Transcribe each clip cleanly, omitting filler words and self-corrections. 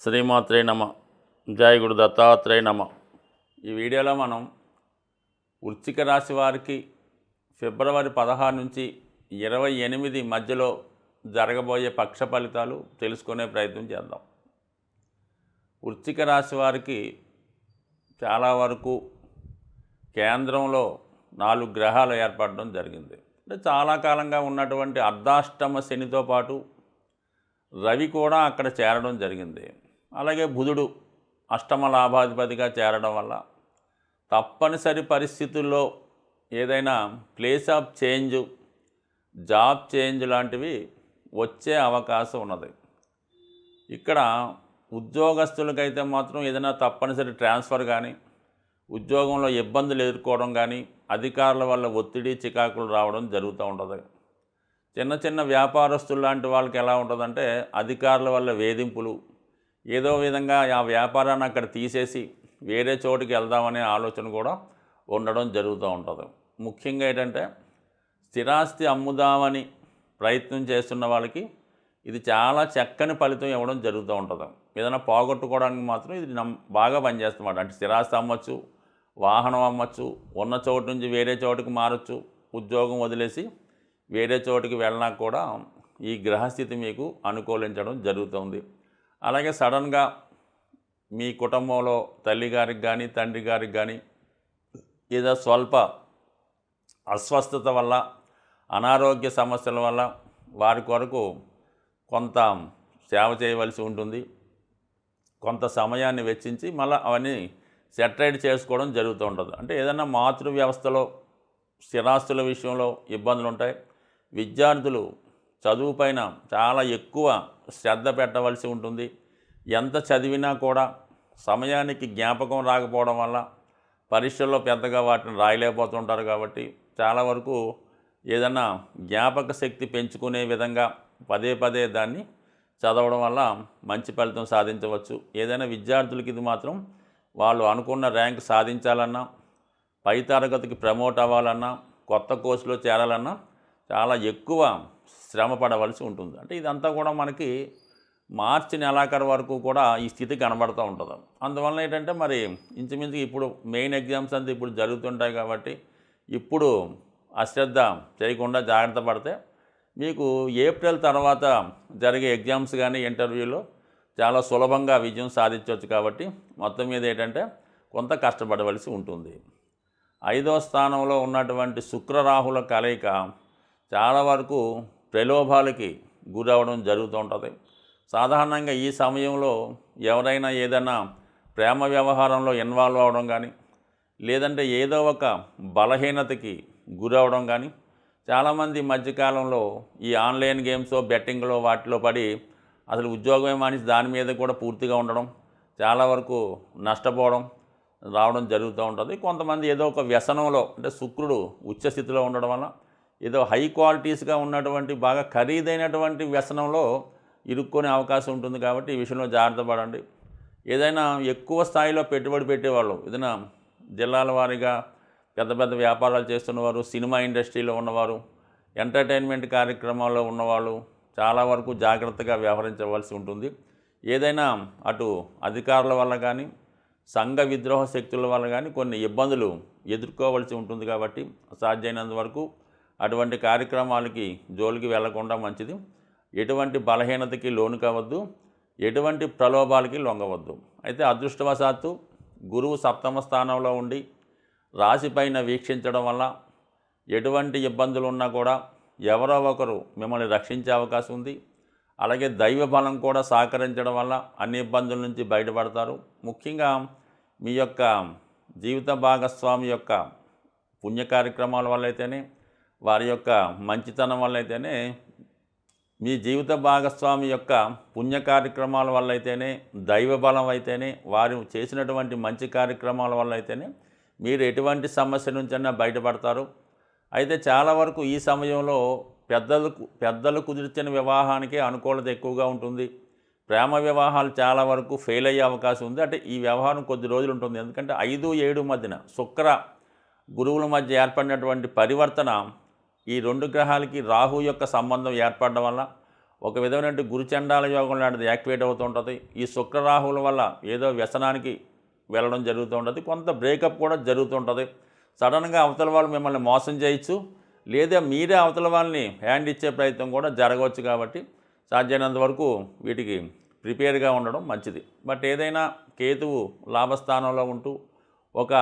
శ్రీమాత్రే నమ. జై గురు దత్తాత్రేయ నమ. ఈ వీడియోలో మనం వృశ్చిక రాశి వారికి ఫిబ్రవరి 16 నుంచి 28 మధ్యలో జరగబోయే పక్ష ఫలితాలు తెలుసుకునే ప్రయత్నం చేద్దాం. వృశ్చిక రాశి వారికి చాలా వరకు కేంద్రంలో 4 గ్రహాలు ఏర్పడడం జరిగింది. అంటే చాలా కాలంగా ఉన్నటువంటి అర్ధాష్టమ శనితో పాటు రవి కూడా అక్కడ చేరడం జరిగింది. అలాగే బుధుడు అష్టమ లాభాధిపతిగా చేరడం వల్ల తప్పనిసరి పరిస్థితుల్లో ఏదైనా place of change, job change లాంటివి వచ్చే అవకాశం ఉన్నది. ఇక్కడ ఉద్యోగస్తులకైతే మాత్రం ఏదైనా తప్పనిసరి ట్రాన్స్ఫర్ కానీ, ఉద్యోగంలో ఇబ్బందులు ఎదుర్కోవడం కానీ, అధికారుల వల్ల ఒత్తిడి చికాకులు రావడం జరుగుతూ ఉంటుంది. చిన్న చిన్న వ్యాపారస్తులు లాంటి వాళ్ళకి ఎలా ఉంటుందంటే అధికారుల వల్ల వేధింపులు, ఏదో విధంగా ఆ వ్యాపారాన్ని అక్కడ తీసేసి వేరే చోటుకి వెళ్దామనే ఆలోచన కూడా ఉండడం జరుగుతూ ఉంటుంది. ముఖ్యంగా ఏంటంటే స్థిరాస్తి అమ్ముదామని ప్రయత్నం చేస్తున్న వాళ్ళకి ఇది చాలా చక్కని ఫలితం ఇవ్వడం జరుగుతూ ఉంటుంది. ఏదైనా పోగొట్టుకోవడానికి మాత్రం ఇది బాగా పనిచేస్తున్నమాట. అంటే స్థిరాస్తి అమ్మచ్చు, వాహనం అమ్మచ్చు, ఉన్న చోటు నుంచి వేరే చోటుకి మారచ్చు, ఉద్యోగం వదిలేసి వేరే చోటుకి వెళ్ళినా కూడా ఈ గ్రహస్థితి మీకు అనుకూలించడం జరుగుతుంది. అలాగే సడన్గా మీ కుటుంబంలో తల్లిగారికి కానీ, తండ్రి గారికి కానీ ఏదో స్వల్ప అస్వస్థత వల్ల, అనారోగ్య సమస్యల వల్ల వారి కొరకు కొంత సేవ చేయవలసి ఉంటుంది. కొంత సమయాన్ని వెచ్చించి మళ్ళీ అవన్నీ సెటరైడ్ చేసుకోవడం జరుగుతూ ఉంటుంది. అంటే ఏదైనా మాతృ వ్యవస్థలో స్థిరాస్తుల విషయంలో ఇబ్బందులు ఉంటాయి. విద్యార్థులు చదువుపైన చాలా ఎక్కువ శ్రద్ధ పెట్టవలసి ఉంటుంది. ఎంత చదివినా కూడా సమయానికి జ్ఞాపకం రాకపోవడం వల్ల పరీక్షల్లో పెద్దగా వాటిని రాయలేకపోతుంటారు. కాబట్టి చాలా వరకు ఏదైనా జ్ఞాపక శక్తి పెంచుకునే విధంగా పదే పదే దాన్ని చదవడం వల్ల మంచి ఫలితం సాధించవచ్చు. ఏదైనా విద్యార్థులకి ఇది మాత్రం వాళ్ళు అనుకున్న ర్యాంక్ సాధించాలన్నా, పై తరగతికి ప్రమోట్ అవ్వాలన్నా, కొత్త కోర్సులో చేరాలన్నా చాలా ఎక్కువ శ్రమ పడవలసి ఉంటుంది. అంటే ఇదంతా కూడా మనకి మార్చి నెలాఖరు వరకు కూడా ఈ స్థితి కనబడుతూ ఉంటుంది. అందువల్ల ఏంటంటే మరి ఇంచుమించు ఇప్పుడు మెయిన్ ఎగ్జామ్స్ అంతా ఇప్పుడు జరుగుతుంటాయి. కాబట్టి ఇప్పుడు అశ్రద్ధ చేయకుండా జాగ్రత్త పడితే మీకు ఏప్రిల్ తర్వాత జరిగే ఎగ్జామ్స్ కానీ ఇంటర్వ్యూలో చాలా సులభంగా విజయం సాధించవచ్చు. కాబట్టి మొత్తం మీద ఏంటంటే కొంత కష్టపడవలసి ఉంటుంది. 5వ స్థానంలో ఉన్నటువంటి శుక్రరాహుల కలయిక చాలా వరకు ప్రలోభాలకి గురవడం జరుగుతూ ఉంటుంది. సాధారణంగా ఈ సమయంలో ఎవరైనా ఏదైనా ప్రేమ వ్యవహారంలో ఇన్వాల్వ్ అవ్వడం కానీ, లేదంటే ఏదో ఒక బలహీనతకి గురవడం కానీ, చాలామంది మధ్యకాలంలో ఈ ఆన్లైన్ గేమ్స్, బెట్టింగ్లో వాటిలో పడి అసలు ఉద్యోగమే మానేసి దాని మీద కూడా పూర్తిగా ఉండడం, చాలా వరకు నష్టపోవడం రావడం జరుగుతూ ఉంటుంది. కొంతమంది ఏదో ఒక వ్యసనంలో, అంటే శుక్రుడు ఉచ్చస్థితిలో ఉండడం వల్ల ఏదో హై క్వాలిటీస్గా ఉన్నటువంటి బాగా ఖరీదైనటువంటి వ్యసనంలో ఇరుక్కునే అవకాశం ఉంటుంది. కాబట్టి ఈ విషయంలో జాగ్రత్త పడండి. ఏదైనా ఎక్కువ స్థాయిలో పెట్టుబడి పెట్టేవాళ్ళు, ఏదైనా జిల్లాల వారీగా పెద్ద పెద్ద వ్యాపారాలు చేస్తున్నవారు, సినిమా ఇండస్ట్రీలో ఉన్నవారు, ఎంటర్టైన్మెంట్ కార్యక్రమాల్లో ఉన్నవాళ్ళు చాలా వరకు జాగ్రత్తగా వ్యవహరించవలసి ఉంటుంది. ఏదైనా అటు అధికారుల వల్ల కానీ, సంఘ విద్రోహ శక్తుల వల్ల కానీ కొన్ని ఇబ్బందులు ఎదుర్కోవలసి ఉంటుంది. కాబట్టి సాధ్యమైనంత వరకు అటువంటి కార్యక్రమాలకి జోలికి వెళ్లకుండా మంచిది. ఎటువంటి బలహీనతకి లోను కావద్దు, ఎటువంటి ప్రలోభాలకి లొంగవద్దు. అయితే అదృష్టవశాత్తు గురువు 7వ స్థానంలో ఉండి రాశిపైన వీక్షించడం వల్ల ఎటువంటి ఇబ్బందులు ఉన్నా కూడా ఎవరో ఒకరు మిమ్మల్ని రక్షించే అవకాశం ఉంది. అలాగే దైవ బలం కూడా సహకరించడం వల్ల అన్ని ఇబ్బందుల నుంచి బయటపడతారు. ముఖ్యంగా మీ యొక్క జీవిత భాగస్వామి యొక్క పుణ్య కార్యక్రమాల వల్ల అయితేనే, వారి యొక్క మంచితనం వల్ల అయితేనే, మీ జీవిత భాగస్వామి యొక్క పుణ్య కార్యక్రమాల వల్ల అయితేనే, దైవ బలం అయితేనే, వారు చేసినటువంటి మంచి కార్యక్రమాల వల్ల అయితేనే మీరు ఎటువంటి సమస్య నుంచైనా బయటపడతారు. అయితే చాలా వరకు ఈ సమయంలో పెద్దలు కుదిర్చిన వివాహానికే అనుకూలత ఎక్కువగా ఉంటుంది. ప్రేమ వివాహాలు చాలా వరకు ఫెయిల్ అయ్యే అవకాశం ఉంది. అంటే ఈ వ్యవహారం కొద్ది రోజులు ఉంటుంది. ఎందుకంటే 5, 7 మధ్యన శుక్ర గురువుల మధ్య ఏర్పడినటువంటి పరివర్తన ఈ 2 గ్రహాలకి రాహు యొక్క సంబంధం ఏర్పడడం వల్ల ఒక విధమైనటువంటి గురుచండాల యోగం లాంటిది యాక్టివేట్ అవుతూ ఉంటుంది. ఈ శుక్రరాహువుల వల్ల ఏదో వ్యసనానికి వెళ్ళడం జరుగుతూ ఉంటుంది. కొంత బ్రేకప్ కూడా జరుగుతూ ఉంటుంది. సడన్గా అవతల వాళ్ళు మిమ్మల్ని మోసం చేయొచ్చు, లేదా మీరే అవతల వాళ్ళని హ్యాండ్ ఇచ్చే ప్రయత్నం కూడా జరగవచ్చు. కాబట్టి సాధ్యమైనంత వరకు వీటికి ప్రిపేర్గా ఉండడం మంచిది. బట్ ఏదైనా కేతువు లాభస్థానంలో ఉంటూ ఒక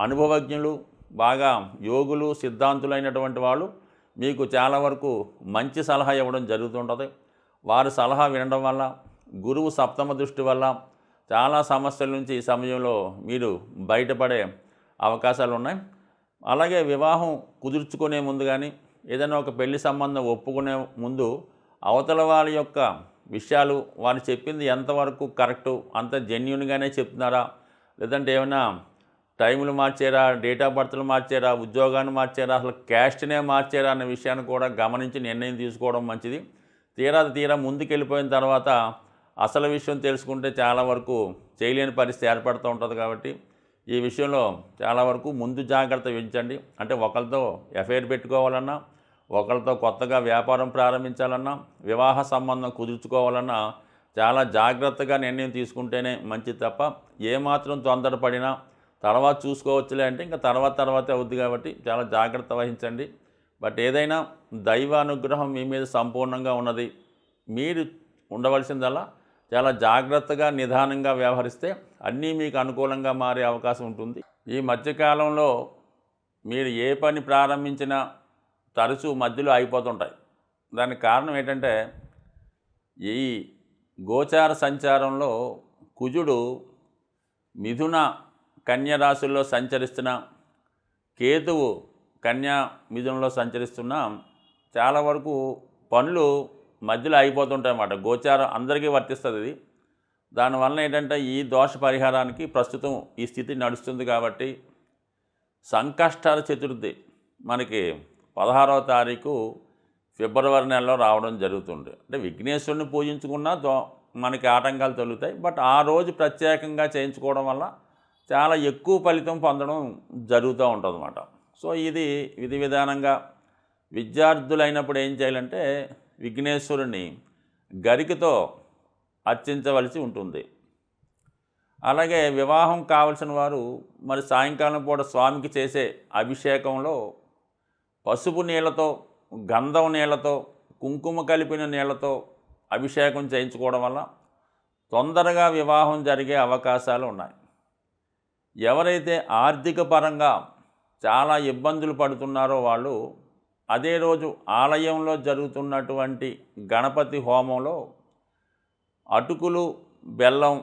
అనుభవజ్ఞులు, బాగా యోగులు, సిద్ధాంతులైనటువంటి వాళ్ళు మీకు చాలా వరకు మంచి సలహా ఇవ్వడం జరుగుతుంటుంది. వారి సలహా వినడం వల్ల, గురువు సప్తమ దృష్టి వల్ల చాలా సమస్యల నుంచి ఈ సమయంలో మీరు బయటపడే అవకాశాలు ఉన్నాయి. అలాగే వివాహం కుదుర్చుకునే ముందు కానీ, ఏదైనా ఒక పెళ్లి సంబంధం ఒప్పుకునే ముందు అవతల వాళ్ళ యొక్క విషయాలు, వారు చెప్పింది ఎంతవరకు కరెక్టు, అంత జెన్యూన్గానే చెప్తున్నారా, లేదంటే ఏమైనా టైములు మార్చారా, డేట్ ఆఫ్ బర్త్లు మార్చారా, ఉద్యోగాన్ని మార్చారా, అసలు క్యాస్ట్నే మార్చారా అన్న విషయాన్ని కూడా గమనించి నిర్ణయం తీసుకోవడం మంచిది. తీరా ముందుకెళ్ళిపోయిన తర్వాత అసలు విషయం తెలుసుకుంటే చాలా వరకు చేయలేని పరిస్థితి ఏర్పడుతూ ఉంటుంది. కాబట్టి ఈ విషయంలో చాలా వరకు ముందు జాగ్రత్త వహించండి. అంటే ఒకరితో ఎఫైర్ పెట్టుకోవాలన్నా, ఒకరితో కొత్తగా వ్యాపారం ప్రారంభించాలన్నా, వివాహ సంబంధం కుదుర్చుకోవాలన్నా చాలా జాగ్రత్తగా నిర్ణయం తీసుకుంటేనే మంచిది తప్ప ఏమాత్రం తొందరపడినా తర్వాత చూసుకోవచ్చులే అంటే ఇంకా తర్వాతే అవుద్ది. కాబట్టి చాలా జాగ్రత్త వహించండి. బట్ ఏదైనా దైవానుగ్రహం మీ మీద సంపూర్ణంగా ఉన్నది. మీరు ఉండవలసిందల్లా చాలా జాగ్రత్తగా, నిదానంగా వ్యవహరిస్తే అన్నీ మీకు అనుకూలంగా మారే అవకాశం ఉంటుంది. ఈ మధ్యకాలంలో మీరు ఏ పని ప్రారంభించినా తరచూ మధ్యలో ఆగిపోతుంటాయి. దానికి కారణం ఏంటంటే, ఈ గోచార సంచారంలో కుజుడు మిథున కన్య రాశుల్లో సంచరిస్తున్న, కేతువు కన్యా మిథునంలో సంచరిస్తున్న చాలా వరకు పనులు మధ్యలో అయిపోతుంటాయి అన్నమాట. గోచారం అందరికీ వర్తిస్తుంది ఇది. దానివల్ల ఏంటంటే ఈ దోష పరిహారానికి ప్రస్తుతం ఈ స్థితి నడుస్తుంది. కాబట్టి సంకష్టాల చతుర్థి మనకి 16వ తారీఖు ఫిబ్రవరి నెలలో రావడం జరుగుతుంది. అంటే విఘ్నేశ్వరుని పూజించుకున్నా మనకి ఆటంకాలు తొలుగుతాయి. బట్ ఆ రోజు ప్రత్యేకంగా చేయించుకోవడం వల్ల చాలా ఎక్కువ ఫలితం పొందడం జరుగుతూ ఉంటుంది అన్నమాట. సో ఇది విధి విధానంగా విద్యార్థులైనప్పుడు ఏం చేయాలంటే, విఘ్నేశ్వరుని గరికతో అర్చించవలసి ఉంటుంది. అలాగే వివాహం కావలసిన వారు మరి సాయంకాలం పూట స్వామికి చేసే అభిషేకంలో పసుపు నీళ్లతో, గంధం నీళ్లతో, కుంకుమ కలిపిన నీళ్లతో అభిషేకం చేయించుకోవడం వల్ల తొందరగా వివాహం జరిగే అవకాశాలు ఉన్నాయి. ఎవరైతే ఆర్థిక పరంగా చాలా ఇబ్బందులు పడుతున్నారో వాళ్ళు అదే రోజు ఆలయంలో జరుగుతున్నటువంటి గణపతి హోమంలో అటుకులు, బెల్లం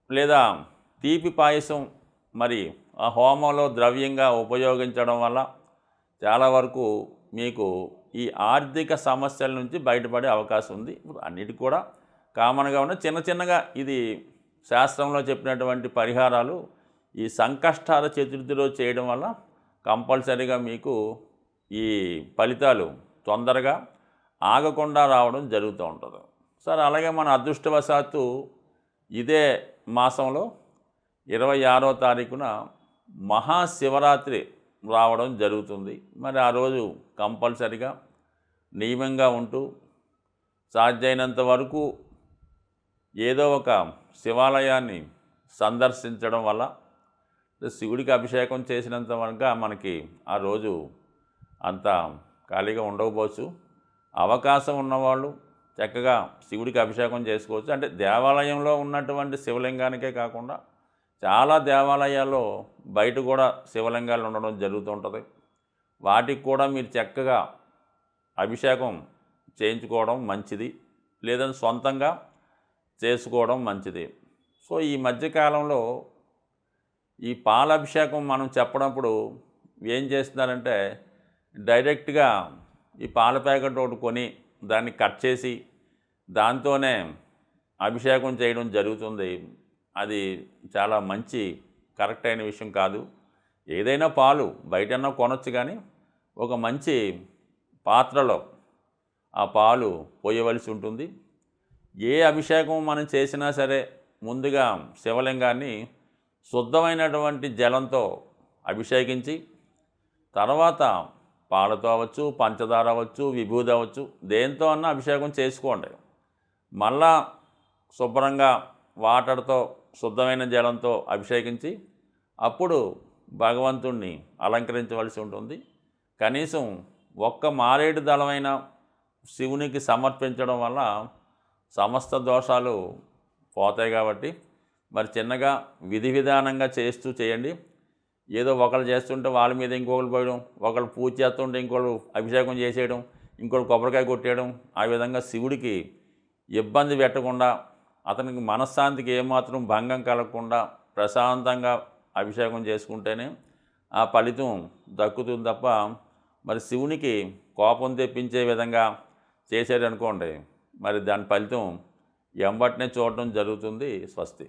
లేదా తీపి పాయసం మరి ఆ హోమంలో ద్రవ్యంగా ఉపయోగించడం వల్ల చాలా వరకు మీకు ఈ ఆర్థిక సమస్యల నుంచి బయటపడే అవకాశం ఉంది. ఇప్పుడు అన్నిటికీ కూడా కామన్గా ఉన్న చిన్నగా ఇది శాస్త్రంలో చెప్పినటువంటి పరిహారాలు ఈ సంకష్టాల చతుర్థిలో చేయడం వల్ల కంపల్సరీగా మీకు ఈ ఫలితాలు తొందరగా ఆగకుండా రావడం జరుగుతూ ఉంటుంది. సరే, అలాగే మన అదృష్టవశాత్తు ఇదే మాసంలో 26వ తారీఖున మహాశివరాత్రి రావడం జరుగుతుంది. మరి ఆ రోజు కంపల్సరిగా నియమంగా ఉంటూ సాధ్యమైనంత వరకు ఏదో ఒక శివాలయాన్ని సందర్శించడం వల్ల శివుడికి అభిషేకం చేసినంత వరకు మనకి ఆ రోజు అంత ఖాళీగా ఉండకపోవచ్చు. అవకాశం ఉన్నవాళ్ళు చక్కగా శివుడికి అభిషేకం చేసుకోవచ్చు. అంటే దేవాలయంలో ఉన్నటువంటి శివలింగానికే కాకుండా చాలా దేవాలయాల్లో బయట కూడా శివలింగాలు ఉండడం జరుగుతూ ఉంటుంది. వాటికి కూడా మీరు చక్కగా అభిషేకం చేయించుకోవడం మంచిది, లేదంటే సొంతంగా చేసుకోవడం మంచిది. సో ఈ మధ్యకాలంలో ఈ పాలాభిషేకం మనం చెప్పినప్పుడు ఏం చేస్తున్నారంటే, డైరెక్ట్గా ఈ పాల ప్యాకెట్ ఒకటి కొని దాన్ని కట్ చేసి దాంతోనే అభిషేకం చేయడం జరుగుతుంది. అది చాలా మంచి కరెక్ట్ అయిన విషయం కాదు. ఏదైనా పాలు బయటన్నా కొనొచ్చు, కానీ ఒక మంచి పాత్రలో ఆ పాలు పోయవలసి ఉంటుంది. ఏ అభిషేకం మనం చేసినా సరే ముందుగా శివలింగాన్ని శుద్ధమైనటువంటి జలంతో అభిషేకించి తర్వాత పాలతో అవ్వచ్చు, పంచదార అవ్వచ్చు, విభూది అవ్వచ్చు, దేంతో అన్నా అభిషేకం చేసుకోండి. మళ్ళా శుభ్రంగా వాటర్తో శుద్ధమైన జలంతో అభిషేకించి అప్పుడు భగవంతుణ్ణి అలంకరించవలసి ఉంటుంది. కనీసం ఒక్క మారేడు దళమైన శివునికి సమర్పించడం వల్ల సమస్త దోషాలు పోతాయి. కాబట్టి మరి చిన్నగా విధి విధానంగా చేస్తూ చేయండి. ఏదో ఒకళ్ళు చేస్తుంటే వాళ్ళ మీద ఇంకొకరు పోయడం, ఒకళ్ళు పూజ చేస్తుంటే ఇంకోళ్ళు అభిషేకం చేసేయడం, ఇంకోళ్ళు కొబ్బరికాయ కొట్టేయడం, ఆ విధంగా శివుడికి ఇబ్బంది పెట్టకుండా, అతనికి మనశ్శాంతికి ఏమాత్రం భంగం కలగకుండా ప్రశాంతంగా అభిషేకం చేసుకుంటేనే ఆ ఫలితం దక్కుతుంది తప్ప మరి శివునికి కోపం తెప్పించే విధంగా చేశారనుకోండి, మరి దాని ఫలితం ఎంబటనే చూడడం జరుగుతుంది. స్వస్తి.